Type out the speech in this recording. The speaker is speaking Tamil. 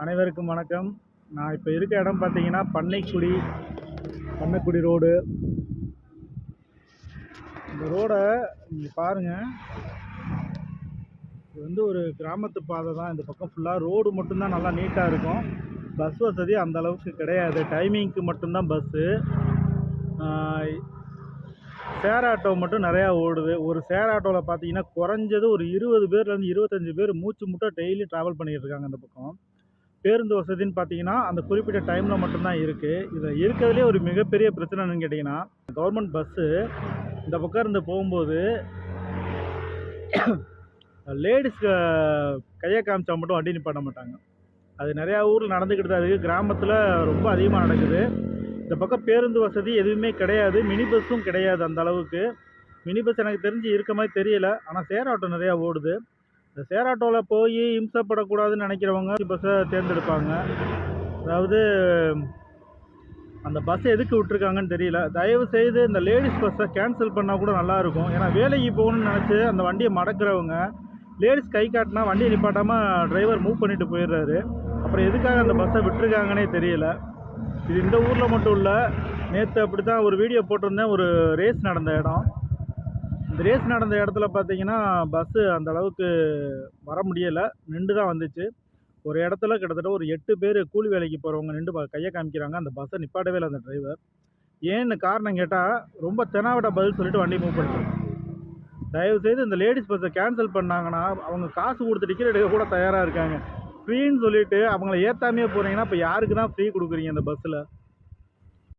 அனைவருக்கும் வணக்கம். நான் இப்போ இருக்க இடம் பார்த்தீங்கன்னா பண்ணைக்குடி ரோடு. இந்த ரோடை நீங்கள் பாருங்கள். இது வந்து ஒரு கிராமத்து பாதை தான். இந்த பக்கம் ஃபுல்லாக ரோடு மட்டும்தான் நல்லா நீட்டாக இருக்கும். பஸ் வசதி அந்த அளவுக்கு கிடையாது. டைமிங்க்கு மட்டும்தான் பஸ்ஸு. ஷேர் ஆட்டோ மட்டும் நிறையா ஓடுது. ஒரு ஷேர் ஆட்டோவில் பார்த்தீங்கன்னா குறைஞ்சது ஒரு 20 பேர்லேருந்து 25 பேர் மூச்சு முட்டை டெய்லி ட்ராவல் பண்ணிகிட்டு இருக்காங்க. இந்த பக்கம் பேருந்து வசதின்னு பார்த்தீங்கன்னா அந்த குறிப்பிட்ட டைமில் மட்டும்தான் இருக்குது. இதில் இருக்கிறதுலே ஒரு மிகப்பெரிய பிரச்சனை என்னன்னு கேட்டிங்கன்னா, கவர்மெண்ட் பஸ்ஸு இந்த பக்கம் இருந்து போகும்போது லேடிஸ்க்கு கையை காமிச்சா மட்டும் வண்டி நிப்பாட்ட மாட்டாங்க. அது நிறையா ஊரில் நடந்துக்கிட்டு தான் இருக்குது. கிராமத்தில் ரொம்ப அதிகமாக நடக்குது. இந்த பக்கம் பேருந்து வசதி எதுவுமே கிடையாது. மினி பஸ்ஸும் கிடையாது அந்த அளவுக்கு. மினி பஸ் எனக்கு தெரிஞ்சு இருக்க மாதிரி தெரியல. ஆனால் ஷேர் ஆட்டோ நிறையா ஓடுது. இந்த ஷேர் ஆட்டோவில் போய் இம்சப்படக்கூடாதுன்னு நினைக்கிறவங்க பஸ்ஸை தேர்ந்தெடுப்பாங்க. அதாவது அந்த பஸ்ஸை எதுக்கு விட்டுருக்காங்கன்னு தெரியல. தயவு செய்து இந்த லேடிஸ் பஸ்ஸை கேன்சல் பண்ணால் கூட நல்லாயிருக்கும். ஏன்னா வேலைக்கு போகணும்னு நினச்சி அந்த வண்டியை மடக்கிறவங்க லேடிஸ் கை காட்டினா வண்டியை நிப்பாட்டாமல் டிரைவர் மூவ் பண்ணிட்டு போயிடுறாரு. அப்புறம் எதுக்காக அந்த பஸ்ஸை விட்டுருக்காங்கன்னே தெரியல. இது இந்த ஊரில் மட்டும் இல்லை. நேற்று அப்படி தான் ஒரு வீடியோ போட்டிருந்தேன். ஒரு ரேஸ் நடந்த இடம். இந்த ரேஸ் நடந்த இடத்துல பார்த்தீங்கன்னா பஸ்ஸு அந்த அளவுக்கு வர முடியலை, நின்று தான் வந்துச்சு. ஒரு இடத்துல கிட்டத்தட்ட ஒரு 8 பேர் கூலி வேலைக்கு போகிறவங்க நின்று கையை காமிக்கிறாங்க. அந்த பஸ்ஸை நிப்பாட்டவே இல்லை அந்த டிரைவர். ஏன்னு காரணம் கேட்டால் ரொம்ப தெனாவட்ட பதில் சொல்லிட்டு வண்டி மூவ் பண்ணிட்டாங்க. தயவுசெய்து இந்த லேடிஸ் பஸ்ஸை கேன்சல் பண்ணாங்கன்னா அவங்க காசு கொடுத்து டிக்கெட் எடுக்க கூட தயாராக இருக்காங்க. ஃப்ரீன்னு சொல்லிட்டு அவங்கள ஏற்றாமையே போகிறீங்கன்னா இப்போ யாருக்கு தான் ஃப்ரீ கொடுக்குறீங்க இந்த பஸ்ஸில்?